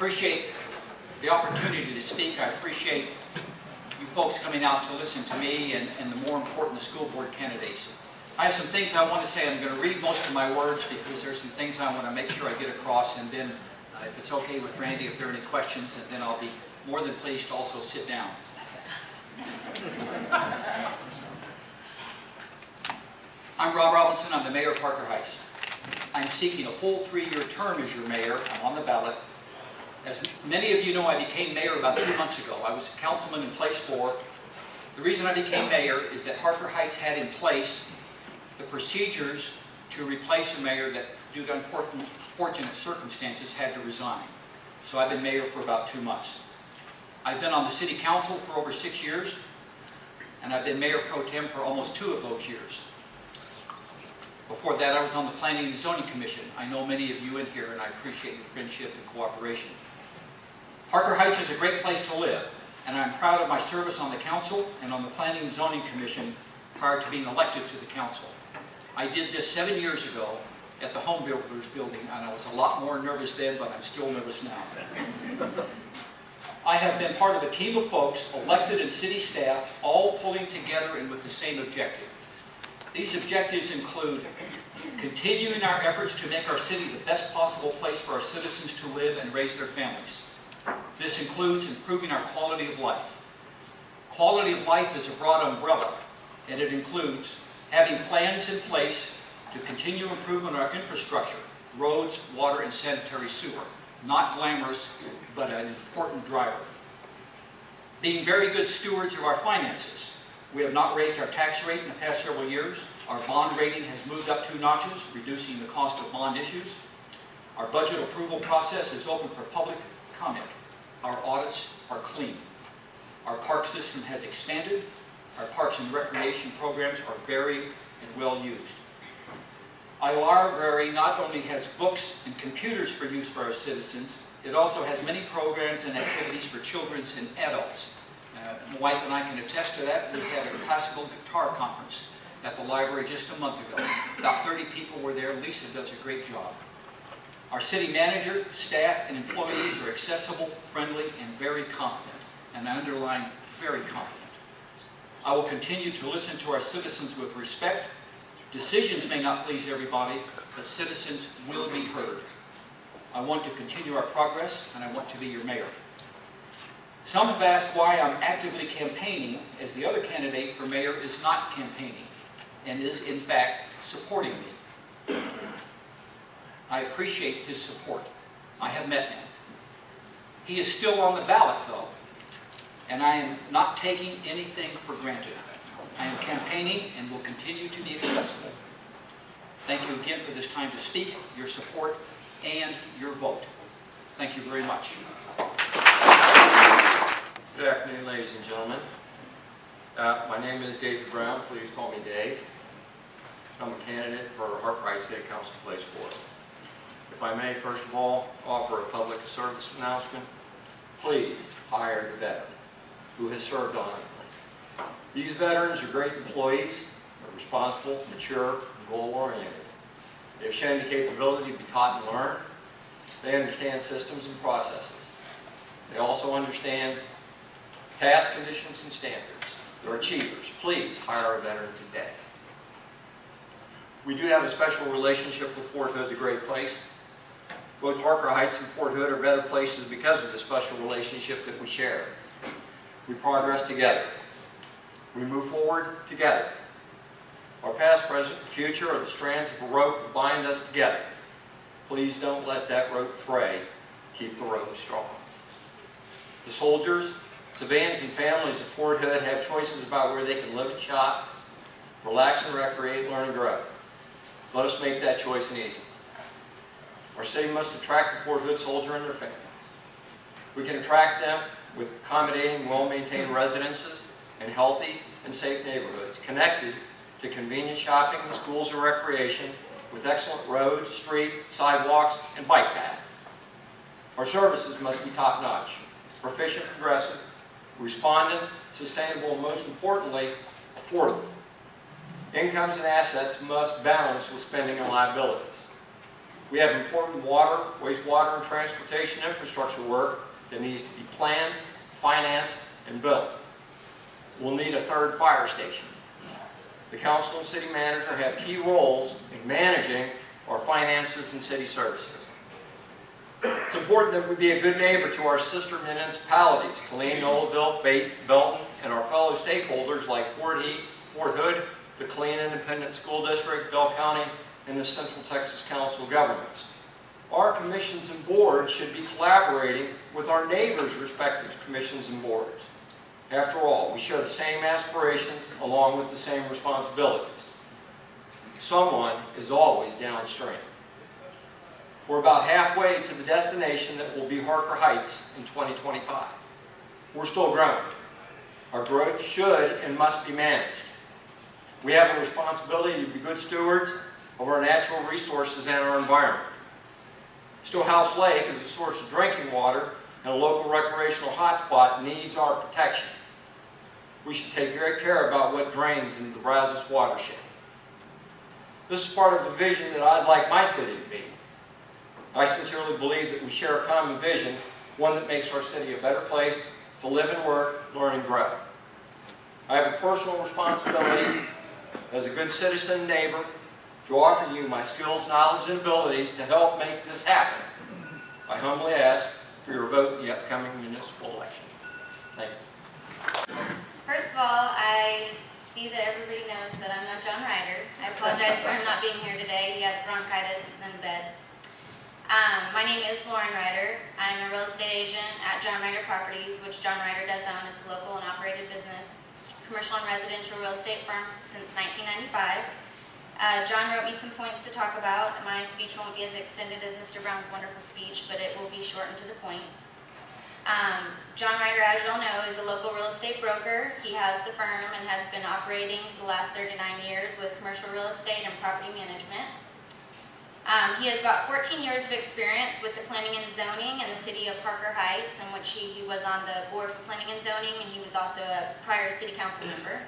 appreciate the opportunity to speak. I appreciate you folks coming out to listen to me and the more important, the school board candidates. I have some things I want to say. I'm going to read most of my words because there's some things I want to make sure I get across, and then if it's okay with Randy, if there are any questions, and then I'll be more than pleased to also sit down. I'm Rob Robinson. I'm the mayor of Harker Heights. I'm seeking a full 3-year term as your mayor. I'm on the ballot. As many of you know, I became mayor about 2 months ago. I was a councilman in place 4. The reason I became mayor is that Harker Heights had in place the procedures to replace a mayor that, due to unfortunate circumstances, had to resign. So I've been mayor for about 2 months. I've been on the city council for over 6 years, and I've been mayor pro tem for almost 2 of those years. Before that, I was on the Planning and Zoning Commission. I know many of you in here, and I appreciate your friendship and cooperation. Harker Heights is a great place to live, and I'm proud of my service on the council and on the Planning and Zoning Commission prior to being elected to the council. I did this 7 years ago at the Home Builders Building, and I was a lot more nervous then, but I'm still nervous now. I have been part of a team of folks, elected and city staff, all pulling together and with the same objective. These objectives include continuing our efforts to make our city the best possible place for our citizens to live and raise their families. This includes improving our quality of life. Quality of life is a broad umbrella, and it includes having plans in place to continue improvement of our infrastructure, roads, water, and sanitary sewer. Not glamorous, but an important driver. Being very good stewards of our finances. We have not raised our tax rate in the past several years. Our bond rating has moved up 2 notches, reducing the cost of bond issues. Our budget approval process is open for public comment. Our audits are clean. Our park system has expanded. Our parks and recreation programs are very and well used. Our library not only has books and computers for use for our citizens, it also has many programs and activities for children and adults. My wife and I can attest to that. We had a classical guitar conference at the library just a month ago. About 30 people were there. Lisa does a great job. Our city manager, staff, and employees are accessible, friendly, and very competent. And I underline, very competent. I will continue to listen to our citizens with respect. Decisions may not please everybody, but citizens will be heard. I want to continue our progress, and I want to be your mayor. Some have asked why I'm actively campaigning, as the other candidate for mayor is not campaigning, and is, in fact, supporting me. I appreciate his support. I have met him. He is still on the ballot, though, and I am not taking anything for granted. I am campaigning and will continue to be accessible. Thank you again for this time to speak, your support, and your vote. Thank you very much. Good afternoon, ladies and gentlemen. My name is David Brown. Please call me Dave. I'm a candidate for Harker Heights City Council Place 4. If I may, first of all, offer a public service announcement. Please hire the veteran who has served honorably. These veterans are great employees. They're responsible, mature, and goal-oriented. They have shown the capability to be taught and learn. They understand systems and processes. They also understand task conditions and standards. They're achievers. Please hire a veteran today. We do have a special relationship with Fort Hood, the great place. Both Harker Heights and Fort Hood are better places because of the special relationship that we share. We progress together. We move forward together. Our past, present, and future are the strands of a rope that bind us together. Please don't let that rope fray. Keep the rope strong. The soldiers, civilians, and families of Fort Hood have choices about where they can live and shop, relax and recreate, learn and grow. Let us make that choice an easy. Our city must attract the Fort Hood soldier and their family. We can attract them with accommodating, well-maintained residences and healthy and safe neighborhoods, connected to convenient shopping, schools, and recreation, with excellent roads, streets, sidewalks, and bike paths. Our services must be top-notch, proficient, progressive, respondent, sustainable, and most importantly, affordable. Incomes and assets must balance with spending and liabilities. We have important water, wastewater, and transportation infrastructure work that needs to be planned, financed, and built. We'll need a third fire station. The council and city manager have key roles in managing our finances and city services. It's important that we be a good neighbor to our sister municipalities, Killeen, Noblesville, Belton, and our fellow stakeholders like Fort Hood, the Killeen Independent School District, Bell County, and the Central Texas Council of Governments. Our commissions and boards should be collaborating with our neighbors' respective commissions and boards. After all, we share the same aspirations along with the same responsibilities. Someone is always downstream. We're about halfway to the destination that will be Harker Heights in 2025. We're still growing. Our growth should and must be managed. We have a responsibility to be good stewards of our natural resources and our environment. Stillhouse Lake is a source of drinking water, and a local recreational hotspot needs our protection. We should take great care about what drains into the Brazos watershed. This is part of the vision that I'd like my city to be. I sincerely believe that we share a common vision, one that makes our city a better place to live and work, learn and grow. I have a personal responsibility as a good citizen and neighbor to offer you my skills, knowledge, and abilities to help make this happen. I humbly ask for your vote in the upcoming municipal election. Thank you. First of all, I see that everybody knows that I'm not John Ryder. I apologize for him not being here today. He has bronchitis, he's in bed. My name is Lauren Ryder. I'm a real estate agent at John Ryder Properties, which John Ryder does own. It's a local and operated business, commercial and residential real estate firm since 1995. John wrote me some points to talk about. My speech won't be as extended as Mr. Brown's wonderful speech, but it will be short and to the point. John Ryder, as you all know, is a local real estate broker. He has the firm and has been operating for the last 39 years with commercial real estate and property management. He has about 14 years of experience with the planning and zoning in the city of Harker Heights, in which he was on the board for planning and zoning, and he was also a prior city council member.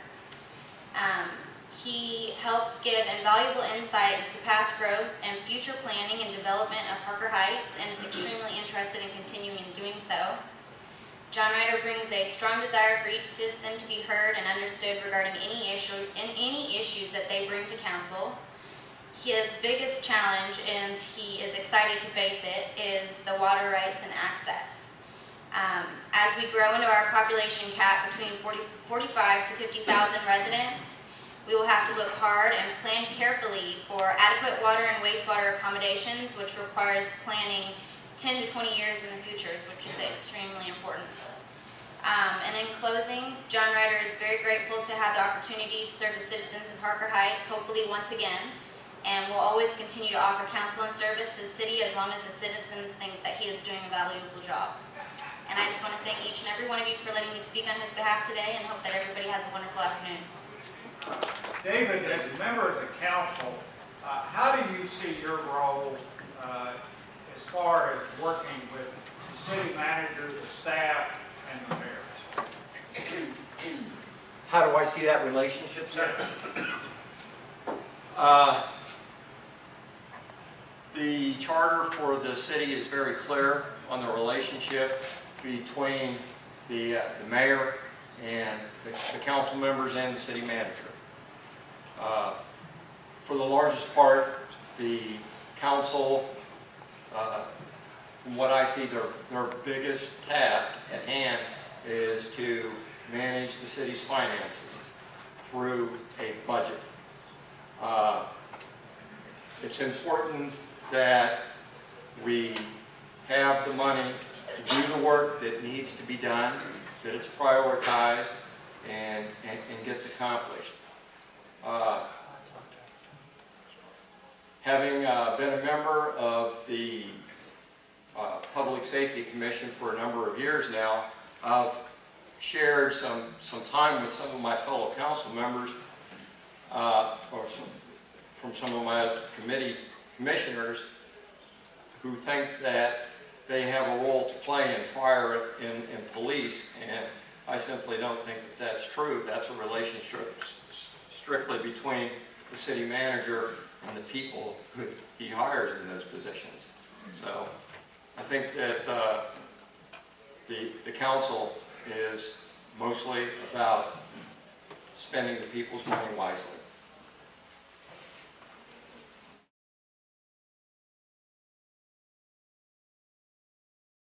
He helps give invaluable insight into the past growth and future planning and development of Harker Heights, and is extremely interested in continuing in doing so. John Ryder brings a strong desire for each citizen to be heard and understood regarding any issues that they bring to council. His biggest challenge, and he is excited to face it, is the water rights and access. As we grow into our population cap between 45 to 50,000 residents, we will have to look hard and plan carefully for adequate water and wastewater accommodations, which requires planning 10 to 20 years in the future, which is extremely important. And in closing, John Ryder is very grateful to have the opportunity to serve the citizens of Harker Heights, hopefully once again, and will always continue to offer counsel and service to the city as long as the citizens think that he is doing a valuable job. And I just want to thank each and every one of you for letting me speak on his behalf today, and hope that everybody has a wonderful afternoon. David, as a member of the council, how do you see your role as far as working with the city manager, the staff, and the mayor? How do I see that relationship, sir? The charter for the city is very clear on the relationship between the mayor and the council members and the city manager. For the largest part, the council, from what I see, their biggest task at hand is to manage the city's finances through a budget. It's important that we have the money to do the work that needs to be done, that it's prioritized and gets accomplished. Having been a member of the Public Safety Commission for a number of years now, I've shared some time with some of my fellow council members, from some of my commissioners who think that they have a role to play in fire and police, and I simply don't think that that's true. That's a relationship strictly between the city manager and the people who he hires in those positions. So I think that the council is mostly about spending the people's money wisely.